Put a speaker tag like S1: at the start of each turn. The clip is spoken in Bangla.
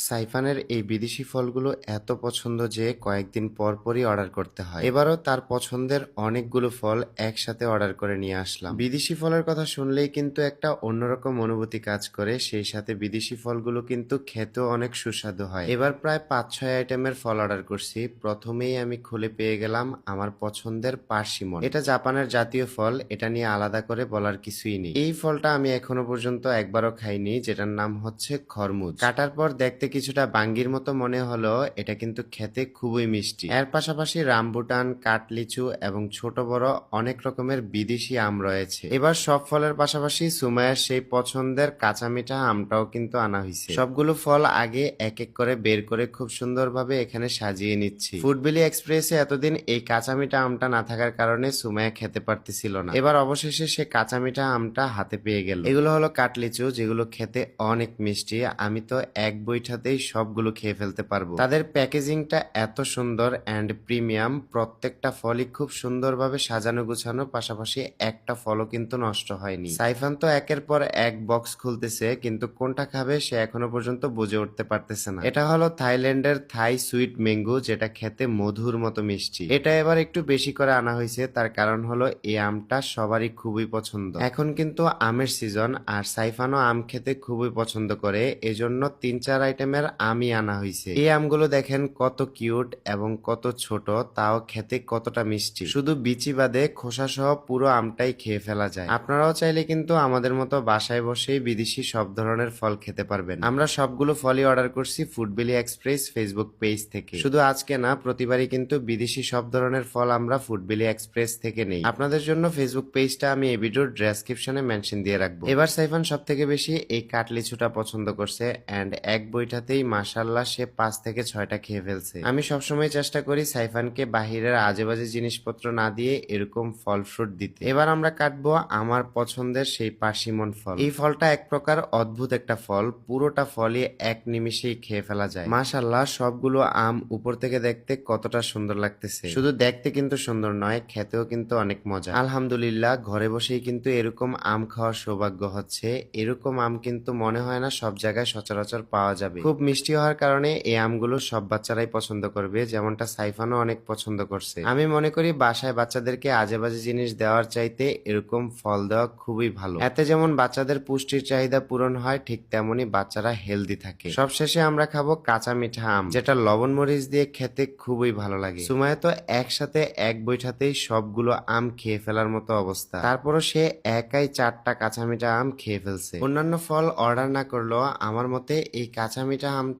S1: সাইফানের এই বিদেশি ফলগুলো এত পছন্দ যে কয়েকদিন পর পরই অর্ডার করতে হয়। এবারও তার পছন্দের অনেকগুলো ফল একসাথে অর্ডার করে নিয়ে আসলাম। বিদেশি ফলের কথা শুনলেই কিন্তু একটা অন্যরকম অনুভূতি কাজ করে, সেই সাথে বিদেশি ফলগুলো কিন্তু খেতেও অনেক সুস্বাদু হয়। এবার প্রায় 5-6 আইটেমের ফল অর্ডার করছি। প্রথমেই আমি খুলে পেয়ে গেলাম আমার পছন্দের পার্সিমন। এটা জাপানের জাতীয় ফল, এটা নিয়ে আলাদা করে বলার কিছুই নেই। এই ফলটা আমি এখনো পর্যন্ত একবারও খাইনি, যেটার নাম হচ্ছে খরমুজ। কাটার পর দেখতে কিছুটা বাঙ্গির মতো মনে হলো, এটা কিন্তু খেতে খুবই মিষ্টি। এর পাশাপাশি রামবুটান, কাঠলিচু এবং ছোট বড় অনেক রকমের বিদেশি আম রয়েছে। এবার সব ফলের পাশাপাশি সুমাইয়ার সেই পছন্দের কাঁচা মিঠা আমটাও কিন্তু আনা হয়েছে। সবগুলো ফল আগে এক এক করে বের করে খুব সুন্দরভাবে এখানে সাজিয়ে নিচ্ছি। ফুডবিলি এক্সপ্রেসে এতদিন এই কাঁচা মিঠা আমটা না থাকার কারণে সুমাইয়া খেতে পারতেছিল না। এবার অবশেষে সে কাঁচা মিঠা আমটা হাতে পেয়ে গেল। এগুলো হলো কাঠলিচু, যেগুলো খেতে অনেক মিষ্টি। আমি তো এক বৈঠাতেই সবগুলো খেয়ে ফেলতে পারবো। তাদের প্যাকেজিংটা এত সুন্দর অ্যান্ড প্রিমিয়াম। প্রত্যেকটা ফলই খুব সুন্দরভাবে সাজানো গুছানো, পাশাপাশি একটা ফলও কিন্তু নষ্ট হয়নি। সাইফান তো একের পর এক বক্স খুলতেছে, কিন্তু কোনটা খাবে সে এখনো পর্যন্ত বুঝে উঠতে পারতেছে না। এটা হলো থাইল্যান্ডের থাই সুইট ম্যাঙ্গো, যেটা খেতে মধুর মতো মিষ্টি। এটা এবার একটু বেশি করে আনা হয়েছে, তার কারণ হলো এই আমটা সবারই খুবই পছন্দ। এখন কিন্তু আমের সিজন, আর সাইফানও আম খেতে খুবই পছন্দ করে, এজন্য 3-4 আইটেমের আমই আনা হয়েছে। এই আমগুলো দেখেন কত কিউট এবং কত ছোট, তাও খেতে কতটা মিষ্টি। শুধু বিচি বাদে খোসা সহ পুরো আমটাই খেয়ে ফেলা যায়। আপনারাও চাইলে কিন্তু আমাদের মতো বাসায় বসেই বিদেশি সব ধরনের ফল খেতে পারবেন। আমরা সবগুলো ফলই অর্ডার করছি ফুডবিলি এক্সপ্রেস ফেসবুক পেজ থেকে। শুধু আজকে না, প্রতিবারই কিন্তু বিদেশি সব ধরনের ফল আমরা ফুডবিলি এক্সপ্রেস থেকে নেই। আপনাদের জন্য ফেসবুক পেজটা আমি এই ভিডিওর ডেসক্রিপশনে মেনশন দিয়ে রাখবো। এবার সাইফান সব থেকে বেশি এই কাটলিচুটা পছন্দ করছে, এন্ড এক বইটাতেই মাশাআল্লাহ সে 5 থেকে 6টা খেয়ে ফেলছে। আমি সবসময় চেষ্টা করি সাইফানকে বাহিরের আজে বাজে জিনিসপত্র না দিয়ে এরকম ফল ফ্রুট দিতে। এবার আমরা কাটবো আমার পছন্দের সেই পার্সিমন ফল। এই ফলটা এক প্রকার অদ্ভুত একটা ফল, পুরোটা ফলই এক নিমিষেই খেয়ে ফেলা যায়। মাশাআল্লাহ সবগুলো আম উপর থেকে দেখতে কতটা সুন্দর লাগতেছে। শুধু দেখতে কিন্তু সুন্দর নয়, খেতেও কিন্তু অনেক মজা। আলহামদুলিল্লাহ, ঘরে বসেই কিন্তু এরকম আম খাওয়ার সৌভাগ্য হচ্ছে। এরকম আম কিন্তু মনে হয় না সব জায়গায় সচরাচর পাওয়া যাবে। খুব মিষ্টি হওয়ার কারণে এই আমগুলো সব বাচ্চারাই পছন্দ করবে, যেমনটা সাইফানও অনেক পছন্দ করছে। আমি মনে করি বাসায় বাচ্চাদেরকে আজে বাজে জিনিস দেওয়ার চাইতে এরকম ফল দেওয়া খুবই ভালো। এতে যেমন বাচ্চাদের পুষ্টির চাহিদা পূরণ হয়, ঠিক তেমনি বাচ্চারা হেলদি থাকে। সবশেষে আমরা খাবো কাঁচা মিঠা আম, যেটা লবণ মরিচ দিয়ে খেতে খুবই ভালো লাগে। সুমাইয়া তো একসাথে এক বৈঠাতেই সবগুলো আম খেয়ে ফেলার মতো অবস্থা। তারপরও সে একাই 4টা কাঁচা মিঠা আম খেয়ে ফেলছে। অন্যান্য ফল অর্ডার না করলেও আমার মতে এই কাঁচা মিঠা আম